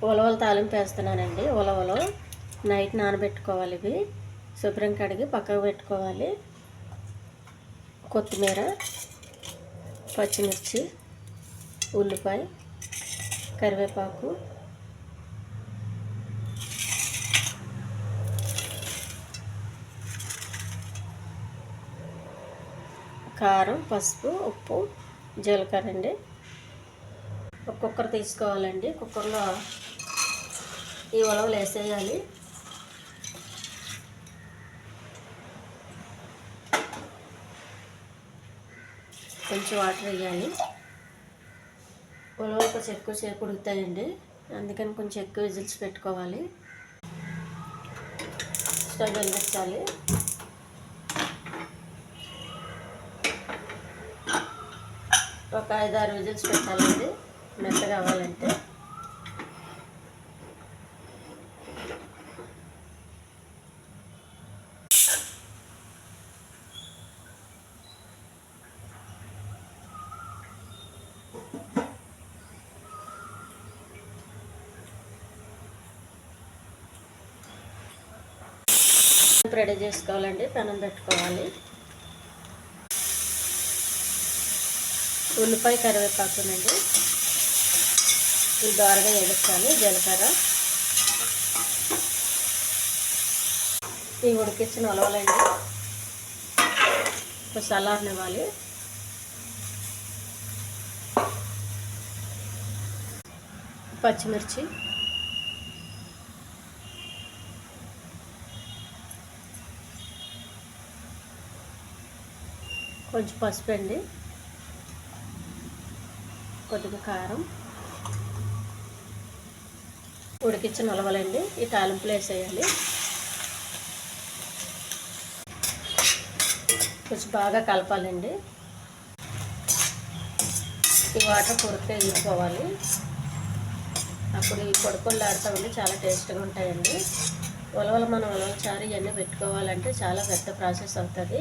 ఉలవలు తాలింపు వేస్తున్నానండి. ఉలవలు నైట్ నానబెట్టుకోవాలి. ఇవి శుభ్రం కడిగి పక్కకు పెట్టుకోవాలి. కొత్తిమీర, పచ్చిమిర్చి, ఉల్లిపాయ, కరివేపాకు, కారం, పసుపు, ఉప్పు, జీలకర్ర అండి. ఒక కుక్కర్ తీసుకోవాలండి. కుక్కర్లో ఈ ఉలవలు వేసేయాలి. కొంచెం వాటర్ వేయాలి. ఉలవలు కొంచెం ఎక్కువసేపు ఉడుకుతాయండి, అందుకని కొంచెం ఎక్కువ విజిల్స్ పెట్టుకోవాలి. స్టవ్ వెలిగించాలి. ఒక 5-6 విజిల్స్ పెట్టాలండి మెత్తగా అవ్వాలంటే. రెడీ చేసుకోవాలండి. పెనం పెట్టుకోవాలి. ఉల్లిపాయ, కరివేపాకునండి ఇది దోరగా వేయించాలి. జీలకర్ర, ఈ ఉడికించిన ఉలవలండి కొంచెం చల్లారనివ్వాలి. పచ్చిమిర్చి, కొంచెం పసుపు అండి, కొద్దిగా కారం, ఉడికించిన ఉలవలండి ఈ తాలింపులు వేసేయాలి. కొంచెం బాగా కలపాలండి. ఈ వాటర్ పొడితే వేసుకోవాలి. అప్పుడు ఈ పొడిపొళ్ళు ఆడుతూ ఉండి చాలా టేస్ట్గా ఉంటాయండి. మనం ఉలవల చారు ఇవన్నీ పెట్టుకోవాలంటే చాలా పెద్ద ప్రాసెస్ అవుతుంది.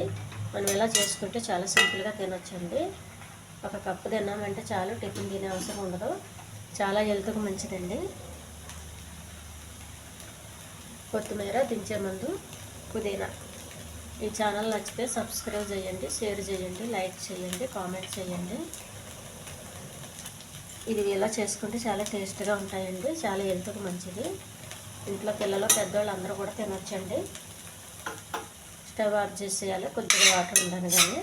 మనం ఇలా చేసుకుంటే చాలా సింపుల్గా తినొచ్చండి. ఒక కప్పు తిన్నామంటే చాలు, టిఫిన్ తినే అవసరం ఉండదు. చాలా హెల్త్కి మంచిదండి. కొత్తిమీర, దించే ముందు పుదీనా. ఈ ఛానల్ నచ్చితే సబ్స్క్రైబ్ చేయండి, షేర్ చేయండి, లైక్ చేయండి, కామెంట్ చేయండి. ఇది ఇలా చేసుకుంటే చాలా టేస్ట్గా ఉంటాయండి. చాలా హెల్త్కి మంచిది. ఇంట్లో పిల్లలు, పెద్దవాళ్ళు అందరూ కూడా తినొచ్చండి. స్టవ్ ఆఫ్ చేసేయాలి. కొద్దిగా వాటర్ ఉండను కానీ